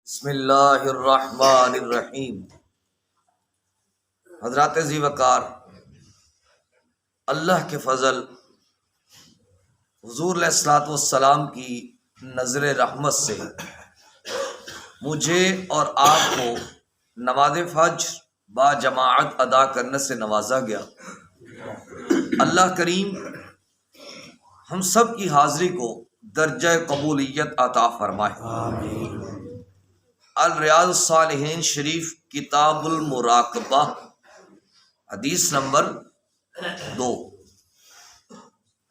بسم اللہ الرحمن الرحیم۔ حضرات ذی وقار، اللہ کے فضل حضور علیہ الصلوۃ والسلام کی نظر رحمت سے مجھے اور آپ کو نماز فجر با جماعت ادا کرنے سے نوازا گیا۔ اللہ کریم ہم سب کی حاضری کو درجہ قبولیت عطا فرمائے۔ الریاض الصالحین شریف کتاب المراقبہ حدیث نمبر 2۔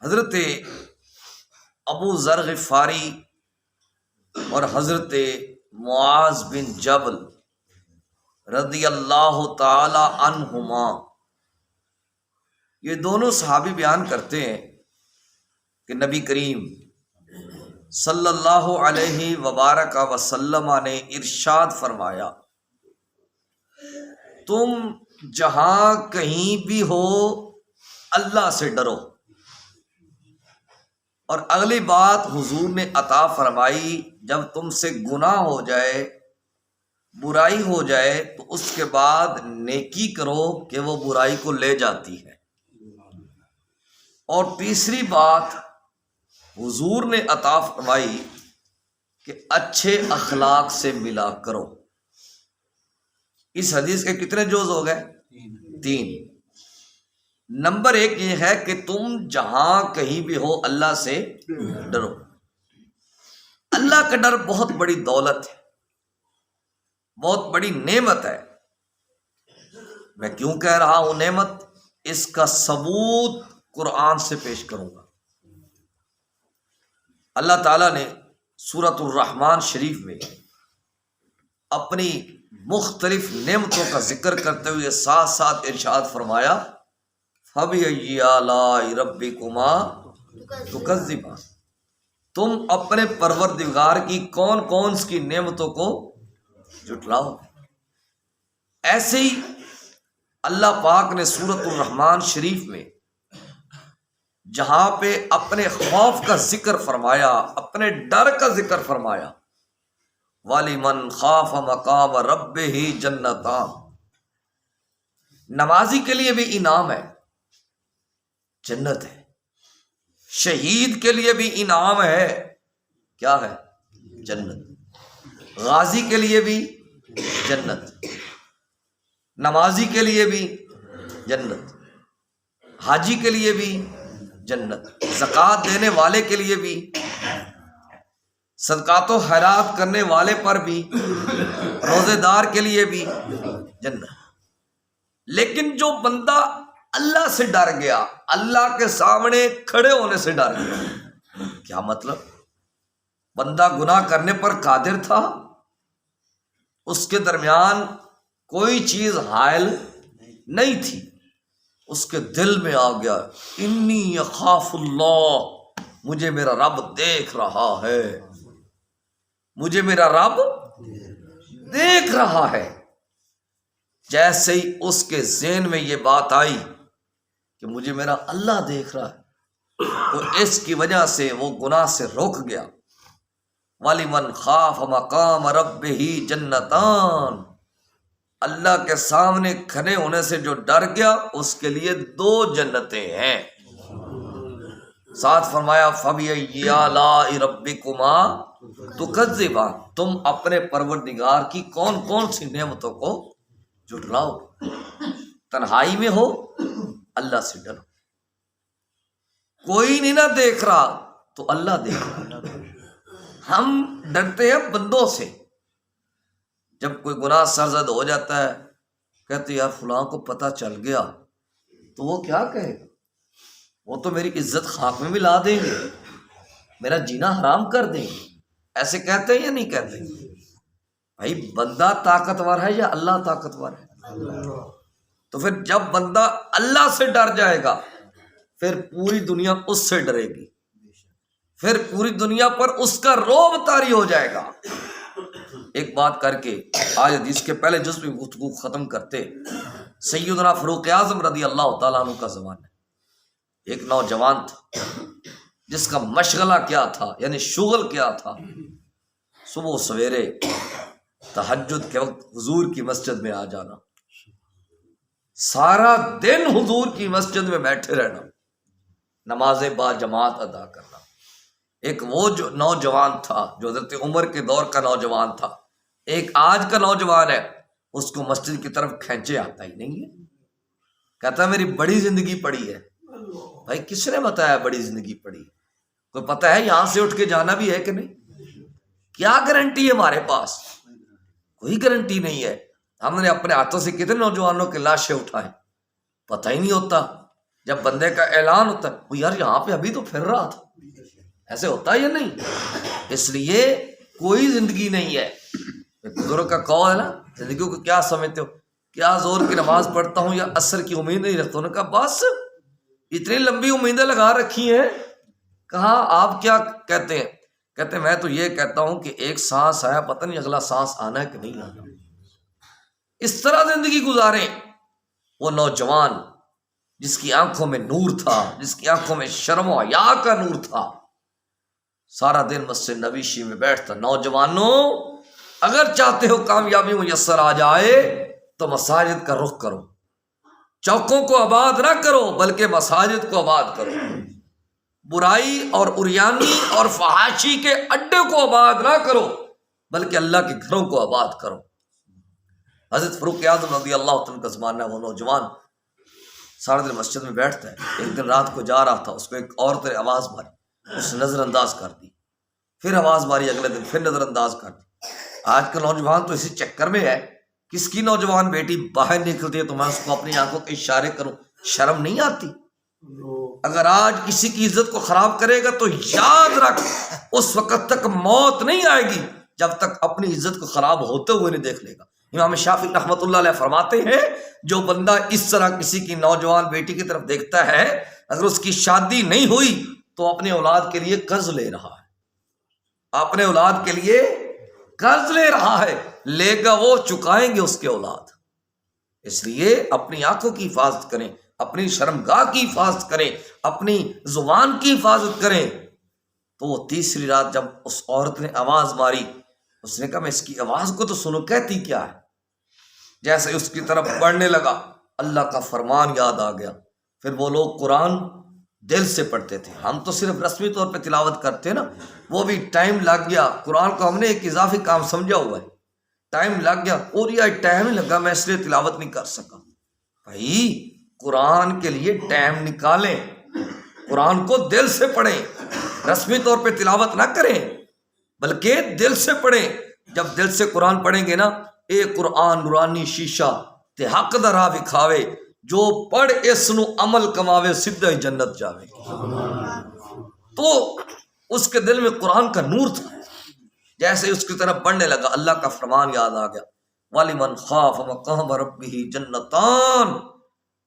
حضرت ابو ذر غفاری اور حضرت معاذ بن جبل رضی اللہ تعالی عنہما، یہ دونوں صحابی بیان کرتے ہیں کہ نبی کریم صلی اللہ علیہ وبارک وسلم نے ارشاد فرمایا، تم جہاں کہیں بھی ہو اللہ سے ڈرو۔ اور اگلی بات حضور نے عطا فرمائی، جب تم سے گناہ ہو جائے، برائی ہو جائے، تو اس کے بعد نیکی کرو کہ وہ برائی کو لے جاتی ہے۔ اور تیسری بات حضور نے عطا فرمائی کہ اچھے اخلاق سے ملا کرو۔ اس حدیث کے کتنے جوز ہو گئے؟ 3۔ نمبر 1 یہ ہے کہ تم جہاں کہیں بھی ہو اللہ سے ڈرو۔ اللہ کا ڈر بہت بڑی دولت ہے، بہت بڑی نعمت ہے۔ میں کیوں کہہ رہا ہوں نعمت؟ اس کا ثبوت قرآن سے پیش کروں گا۔ اللہ تعالیٰ نے سورۃ الرحمن شریف میں اپنی مختلف نعمتوں کا ذکر کرتے ہوئے ساتھ ساتھ ارشاد فرمایا، فَبِأَيِّ آلَاءِ رَبِّكُمَا تُكَذِّبَانِ، تم اپنے پروردگار کی کون کون سی نعمتوں کو جھٹلاؤ۔ ایسے ہی اللہ پاک نے سورۃ الرحمن شریف میں جہاں پہ اپنے خوف کا ذکر فرمایا، اپنے ڈر کا ذکر فرمایا، وَلِمَنْ خَافَ مَقَامَ رَبِّهِ جَنَّتَانِ، نمازی کے لیے بھی انعام ہے، جنت ہے۔ شہید کے لیے بھی انعام ہے، کیا ہے؟ جنت۔ غازی کے لیے بھی جنت، نمازی کے لیے بھی جنت، حاجی کے لیے بھی جنت، زکوٰۃ دینے والے کے لیے بھی، صدقات و خیرات کرنے والے پر بھی، روزے دار کے لیے بھی جنت۔ لیکن جو بندہ اللہ سے ڈر گیا، اللہ کے سامنے کھڑے ہونے سے ڈر گیا، کیا مطلب؟ بندہ گناہ کرنے پر قادر تھا، اس کے درمیان کوئی چیز حائل نہیں تھی، اس کے دل میں آ گیا، انی اخاف اللہ، مجھے میرا رب دیکھ رہا ہے، مجھے میرا رب دیکھ رہا ہے۔ جیسے ہی اس کے ذہن میں یہ بات آئی کہ مجھے میرا اللہ دیکھ رہا ہے، تو اس کی وجہ سے وہ گناہ سے رک گیا۔ وَلِمَنْ خَافَ مَقَامَ رَبِّهِ جَنَّتَانِ، اللہ کے سامنے کھڑے ہونے سے جو ڈر گیا اس کے لیے 2 جنتیں ہیں۔ ساتھ فرمایا، فَبِأَيِّ آلَاءِ رَبِّكُمَا تُكَذِّبَانِ، تم اپنے پروردگار کی کون کون سی نعمتوں کو جھٹلاؤ۔ تنہائی میں ہو اللہ سے ڈرو، کوئی نہیں نہ دیکھ رہا تو اللہ دیکھ رہا۔ ہم ڈرتے ہیں بندوں سے، جب کوئی گناہ سرزد ہو جاتا ہے کہتے یار فلاں کو پتہ چل گیا تو وہ کیا کہے گا، وہ تو میری عزت خاک میں ملا دیں گے، میرا جینا حرام کر دیں گے۔ ایسے کہتے ہیں یا نہیں کہتے؟ بھائی بندہ طاقتور ہے یا اللہ طاقتور ہے؟ تو پھر جب بندہ اللہ سے ڈر جائے گا پھر پوری دنیا اس سے ڈرے گی، پھر پوری دنیا پر اس کا رعب طاری ہو جائے گا۔ ایک بات کر کے آج حدیث کے پہلے جز میں گفتگو ختم کرتے، سیدنا فاروق اعظم رضی اللہ تعالیٰ عنہ کا زمانہ، ایک نوجوان تھا جس کا مشغلہ کیا تھا، یعنی شغل کیا تھا، صبح سویرے تہجد کے وقت حضور کی مسجد میں آ جانا، سارا دن حضور کی مسجد میں بیٹھے رہنا، نماز با جماعت ادا کرنا۔ ایک وہ جو نوجوان تھا جو حضرت عمر کے دور کا نوجوان تھا، ایک آج کا نوجوان ہے، اس کو مسجد کی طرف کھینچے آتا ہی نہیں ہے، کہتا ہے میری بڑی زندگی پڑی ہے۔ بھائی کس نے بتایا بڑی زندگی پڑی ہے؟ کوئی پتہ ہے یہاں سے اٹھ کے جانا بھی ہے کہ نہیں؟ کیا گارنٹی ہے ہمارے پاس؟ کوئی گارنٹی نہیں ہے۔ ہم نے اپنے ہاتھوں سے کتنے نوجوانوں کے لاشیں اٹھائیں، پتہ ہی نہیں ہوتا۔ جب بندے کا اعلان ہوتا ہے وہ یار یہاں پہ ابھی تو پھر رہا تھا، ایسے ہوتا ہے یا نہیں؟ اس لیے کوئی زندگی نہیں ہے۔ بزرگ کا قول ہے نا، زندگی کو کیا سمجھتے ہو؟ کیا زور کی نماز پڑھتا ہوں یا عصر کی امید نہیں رکھتا ہوں؟ نے کہا بس اتنی لمبی امیدیں لگا رکھی ہیں۔ کہا آپ کیا کہتے ہیں؟ کہتے ہیں میں تو یہ کہتا ہوں کہ ایک سانس آیا، پتہ نہیں اگلا سانس آنا ہے کہ نہیں آنا۔ اس طرح زندگی گزاریں۔ وہ نوجوان جس کی آنکھوں میں نور تھا، جس کی آنکھوں میں شرم و حیا کا نور تھا، سارا دن مسجد نبوی میں بیٹھتا۔ نوجوانوں اگر چاہتے ہو کامیابی میسر آ جائے تو مساجد کا رخ کرو، چوکوں کو آباد نہ کرو بلکہ مساجد کو آباد کرو، برائی اور اریانی اور فحاشی کے اڈے کو آباد نہ کرو بلکہ اللہ کے گھروں کو آباد کرو۔ حضرت فاروق اعظم رضی اللہ عنہ کا زمانہ، وہ نوجوان سارا دن مسجد میں بیٹھتا ہے۔ ایک دن رات کو جا رہا تھا، اس کو ایک عورت نے آواز ماری، اس نے نظر انداز کر دی، پھر آواز ماری، اگلے دن پھر نظر انداز کر دی۔ آج کا نوجوان تو اسی چکر میں ہے، کس کی نوجوان بیٹی باہر نکلتی ہے تو میں اس کو اپنی آنکھوں کے اشارے کروں، شرم نہیں آتی؟ اگر آج کسی کی عزت کو خراب کرے گا تو یاد رکھ اس وقت تک موت نہیں آئے گی جب تک اپنی عزت کو خراب ہوتے ہوئے نہیں دیکھ لے گا۔ امام شافعی رحمۃ اللہ علیہ فرماتے ہیں جو بندہ اس طرح کسی کی نوجوان بیٹی کی طرف دیکھتا ہے، اگر اس کی شادی نہیں ہوئی تو اپنے اولاد کے لیے قرض لے رہا ہے، اپنے اولاد کے لیے قرض لے رہا ہے، لے گا وہ، چکائیں گے اس کے اولاد۔ اس لیے اپنی آنکھوں کی حفاظت کریں، اپنی شرمگاہ کی حفاظت کریں، اپنی زبان کی حفاظت کریں۔ تو وہ تیسری رات جب اس عورت نے آواز ماری، اس نے کہا میں اس کی آواز کو تو سنو، کہتی کیا ہے؟ جیسے اس کی طرف بڑھنے لگا اللہ کا فرمان یاد آ گیا۔ پھر وہ لوگ قرآن دل سے پڑھتے تھے، ہم تو صرف رسمی طور پہ تلاوت کرتے نا، وہ بھی ٹائم لگ گیا۔ قرآن کو ہم نے ایک اضافی کام سمجھا ہوا ہے، ٹائم لگ گیا، اور یہ ٹائم لگا میں اس لیے تلاوت نہیں کر سکا۔ بھائی قرآن کے لیے ٹائم نکالیں، قرآن کو دل سے پڑھیں، رسمی طور پہ تلاوت نہ کریں بلکہ دل سے پڑھیں۔ جب دل سے قرآن پڑھیں گے نا، اے قرآن نورانی شیشہ تے حق دا راہ وکھاوے، جو پڑھ اس نو عمل کماوے سیدھا ہی جنت جاوے۔ تو اس کے دل میں قرآن کا نور تھا، جیسے اس کی طرف بڑھنے لگا اللہ کا فرمان یاد آ گیا، وَلِمَنْ خَافَ مَقَامَ رَبِّهِ جَنَّتَانِ،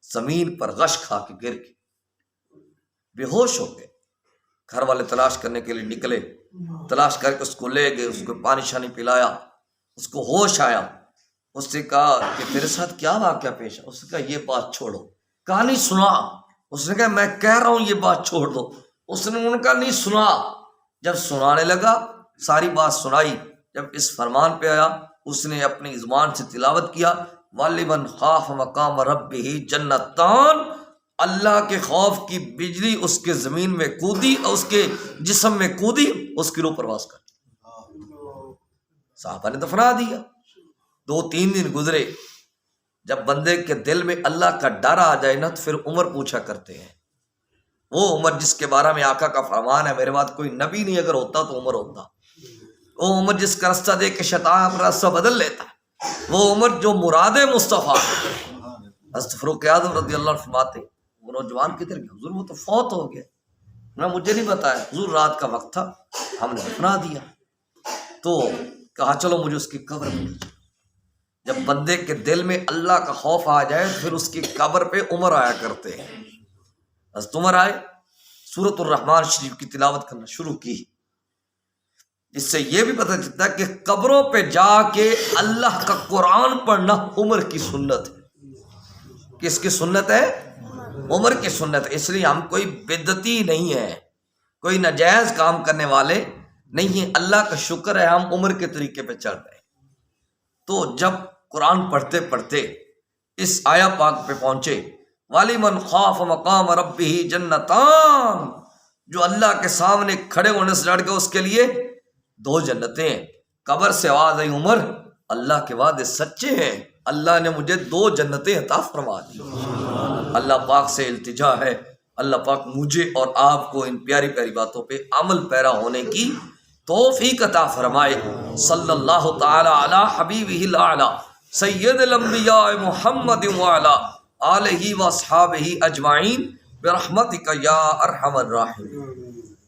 زمین پر غش کھا کے گر کے بے ہوش ہو گئے۔ گھر والے تلاش کرنے کے لیے نکلے، تلاش کر کے اس کو لے گئے، اس کو پانی شانی پلایا، اس کو ہوش آیا۔ اس سے کہا کہ تیرے ساتھ کیا واقعہ پیش ہے؟ اس نے کہا یہ بات چھوڑو، کہانی سنا۔ اس نے کہا میں کہہ رہا ہوں یہ بات چھوڑ دو۔ اس نے ان کا نہیں سنا۔ جب سنانے لگا ساری بات سنائی، جب اس فرمان پہ آیا اس نے اپنی زبان سے تلاوت کیا، وَلِمَنْ خَافَ مَقَامَ رَبِّهِ جَنَّتَانِ، اللہ کے خوف کی بجلی اس کے زمین میں کودی اور اس کے جسم میں کودی، اس کی روح پرواز کر صحابہ نے دفنا دیا۔ 2-3 دن گزرے، جب بندے کے دل میں اللہ کا ڈر آ جائے نا تو پھر عمر پوچھا کرتے ہیں، وہ عمر جس کے بارے میں آقا کا فرمان ہے میرے بعد کوئی نبی نہیں اگر ہوتا تو عمر ہوتا، وہ عمر جس کا رستہ دیکھ کے شیطان اپنا راستہ بدل لیتا، وہ عمر جو مراد مصطفیٰ۔ حضرت فاروق اعظم رضی اللہ عنہ فرماتے وہ نوجوان کدھر گیا؟ حضور وہ تو فوت ہو گیا، میں مجھے نہیں بتایا، حضور رات کا وقت تھا ہم نے دفنا دیا۔ تو کہا چلو مجھے اس کی قبر میں لے جاؤ۔ جب بندے کے دل میں اللہ کا خوف آ جائے پھر اس کی قبر پہ عمر آیا کرتے ہیں۔ حضرت عمر آئے، سورۃ الرحمن شریف کی تلاوت کرنا شروع کی۔ اس سے یہ بھی پتہ چلتا ہے کہ قبروں پہ جا کے اللہ کا قرآن پڑھنا عمر کی سنت ہے۔ کس کی سنت ہے؟ عمر کی سنت ہے۔ اس لیے ہم کوئی بدعتی نہیں ہے، کوئی ناجائز کام کرنے والے نہیں ہیں۔ اللہ کا شکر ہے ہم عمر کے طریقے پہ چل رہے ہیں۔ تو جب قرآن پڑھتے پڑھتے اس آیا پاک پہ پہنچے وَلِمَنْ خَافَ مَقَامَ رَبِّهِ جَنَّتَانِ، جو اللہ کے سامنے کھڑے ہونے سے ڈر گئے اس کے لیے 2 جنتیں ہیں۔ قبر سے آواز آئی عمر اللہ کے وعدے سچے ہیں، اللہ نے مجھے 2 جنتیں عطا فرما دی۔ اللہ پاک سے التجا ہے اللہ پاک مجھے اور آپ کو ان پیاری پیاری باتوں پہ عمل پیرا ہونے کی توفیق عطا فرمائے۔ صلی اللہ تعالی علی حبیبہ الاعلی سید الانبیاء محمد وعلی آلہ و اصحابہ اجمعین برحمتک یا ارحم الراحمین۔